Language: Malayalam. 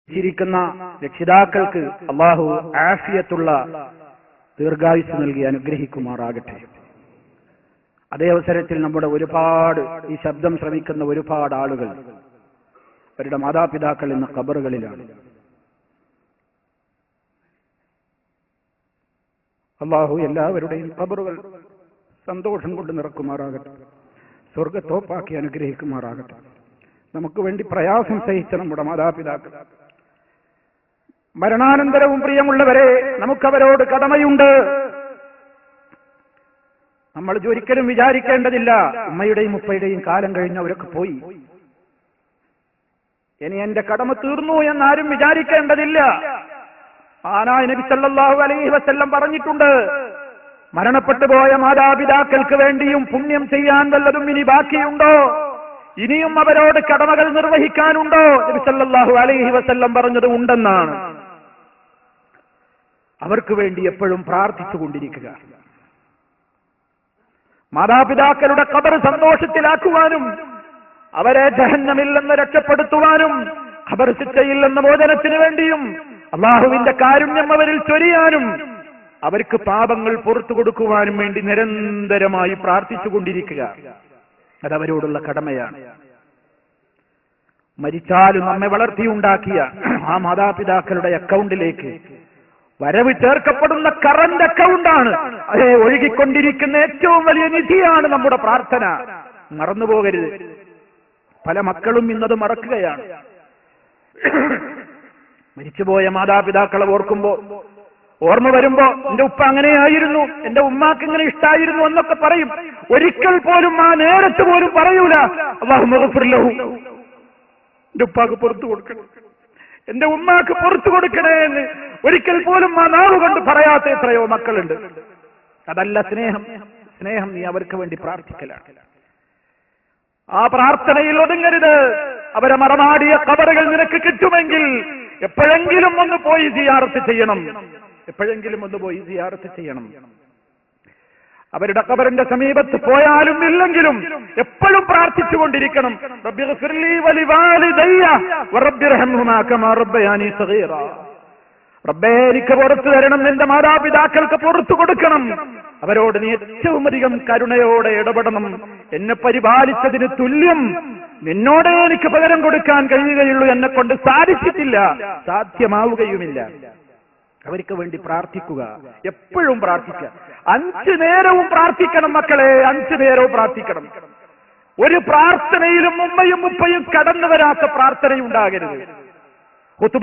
ജീവിച്ചിരിക്കുന്ന രക്ഷിതാക്കൾക്ക് അള്ളാഹു ആഫിയത്തുള്ള ദീർഘായുസ് നൽകി അനുഗ്രഹിക്കുമാറാകട്ടെ. അതേ അവസരത്തിൽ നമ്മുടെ ഒരുപാട് ഈ ശബ്ദം ശ്രമിക്കുന്ന ഒരുപാട് ആളുകൾ അവരുടെ മാതാപിതാക്കൾ ഇന്ന് ഖബറുകളിലാണ്. അള്ളാഹു എല്ലാവരുടെയും ഖബറുകൾ സന്തോഷം കൊണ്ട് നിറക്കുമാറാകട്ടെ, സ്വർഗത്തോപ്പാക്കി അനുഗ്രഹിക്കുമാറാകട്ടെ. നമുക്ക് വേണ്ടി പ്രയാസം സഹിച്ച നമ്മുടെ മാതാപിതാക്കൾ, മരണാനന്തരവും പ്രിയമുള്ളവരെ നമുക്കവരോട് കടമയുണ്ട്. നമ്മൾ ഒരിക്കലും വിചാരിക്കേണ്ടതില്ല ഉമ്മയുടെയും ഉപ്പയുടെയും കാലം കഴിഞ്ഞവരൊക്കെ പോയി, ഇനി എന്റെ കടമ തീർന്നു എന്നാരും വിചാരിക്കേണ്ടതില്ല. ആനായ നബി സല്ലല്ലാഹു അലൈഹി വസല്ലം പറഞ്ഞിട്ടുണ്ട്, മരണപ്പെട്ടു പോയ മാതാപിതാക്കൾക്ക് വേണ്ടിയും പുണ്യം ചെയ്യാൻ വല്ലതും ഇനി ബാക്കിയുണ്ടോ, ഇനിയും അവരോട് കടമകൾ നിർവഹിക്കാനുണ്ടോ? നബി സല്ലല്ലാഹു അലൈഹി വസല്ലം പറഞ്ഞത് ഉണ്ടെന്നാണ്. അവർക്ക് വേണ്ടി എപ്പോഴും പ്രാർത്ഥിച്ചുകൊണ്ടിരിക്കുക, മാതാപിതാക്കളുടെ ഖബർ സന്തോഷത്തിലാക്കുവാനും അവരെ ജഹന്നമിൽ നിന്ന് രക്ഷപ്പെടുത്തുവാനും ഖബർ ശിക്ഷയിൽ നിന്ന് മോചനത്തിന് വേണ്ടിയും അള്ളാഹുവിന്റെ കാരുണ്യം അവരിൽ ചൊരിയാനും അവർക്ക് പാപങ്ങൾ പുറത്തു കൊടുക്കുവാനും വേണ്ടി നിരന്തരമായി പ്രാർത്ഥിച്ചുകൊണ്ടിരിക്കുക, അതവരോടുള്ള കടമയാണ്. മരിച്ചാലും നമ്മെ വളർത്തിയുണ്ടാക്കിയ ആ മാതാപിതാക്കളുടെ അക്കൗണ്ടിലേക്ക് വരവ് ചേർക്കപ്പെടുന്ന കറന്റ് അക്കൗണ്ടാണ്, അതേ ഒഴുകിക്കൊണ്ടിരിക്കുന്ന ഏറ്റവും വലിയ നിധിയാണ് നമ്മുടെ പ്രാർത്ഥന. മറന്നുപോകരുത്. പല മക്കളും ഇന്നത് മറക്കുകയാണ്. മരിച്ചുപോയ മാതാപിതാക്കളെ ഓർമ്മ വരുമ്പോ എന്റെ ഉപ്പ അങ്ങനെയായിരുന്നു, എന്റെ ഉമ്മാക്ക് ഇങ്ങനെ ഇഷ്ടായിരുന്നു എന്നൊക്കെ പറയും. ഒരിക്കൽ പോലും ആ നേരത്ത് പോലും പറയൂല അല്ലാഹു മഗ്ഫിർ ലഹു, എന്റെ ഉപ്പാക്ക് പുറത്തു കൊടുക്കണം, എന്റെ ഉമ്മാക്ക് പുറത്തു കൊടുക്കണേ എന്ന് ഒരിക്കൽ പോലും ആ നാവ് കൊണ്ട് പറയാത്ത എത്രയോ മക്കളുണ്ട്. അതല്ല സ്നേഹം. സ്നേഹം നീ അവർക്ക് വേണ്ടി പ്രാർത്ഥിക്കലാണ്. ആ പ്രാർത്ഥനയിൽ ഒതുങ്ങരുത്. അവരെ മറമാടിയ ഖബറുകൾ നിനക്ക് കിട്ടുമെങ്കിൽ എപ്പോഴെങ്കിലും ഒന്ന് പോയി സിയാറത്ത് ചെയ്യണം, എപ്പോഴെങ്കിലും ഒന്ന് പോയി സിയാറത്ത് ചെയ്യണം. അവരുടെ ഖബറിന്റെ സമീപത്ത് പോയാലും ഇല്ലെങ്കിലും എപ്പോഴും പ്രാർത്ഥിച്ചുകൊണ്ടിരിക്കണം, റബ്ബിഗ്ഫിർലി വലിവാലിദയ്യ വറബ്ബിർഹംഹുമാ കമാ റബ്ബയാനി സഗീറ. റബ്ബേ എനിക്ക് പുറത്തു തരണം, എന്റെ മാതാപിതാക്കൾക്ക് പുറത്തു കൊടുക്കണം, അവരോട് നീ ഏറ്റവും അധികം കരുണയോടെ ഇടപെടണം, എന്നെ പരിപാലിച്ചതിന് തുല്യം നിന്നോടേ എനിക്ക് പകരം കൊടുക്കാൻ കഴിയുകയുള്ളൂ, എന്നെ കൊണ്ട് സാധിച്ചിട്ടില്ല, സാധ്യമാവുകയുമില്ല. അവർക്ക് വേണ്ടി പ്രാർത്ഥിക്കുക, എപ്പോഴും പ്രാർത്ഥിക്കുക. 5 നേരവും പ്രാർത്ഥിക്കണം മക്കളെ, 5 നേരവും പ്രാർത്ഥിക്കണം. ഒരു പ്രാർത്ഥനയിലും ഉമ്മയും ഉപ്പയും കടന്നു വരാത്ത പ്രാർത്ഥനയുണ്ടാകരുത്.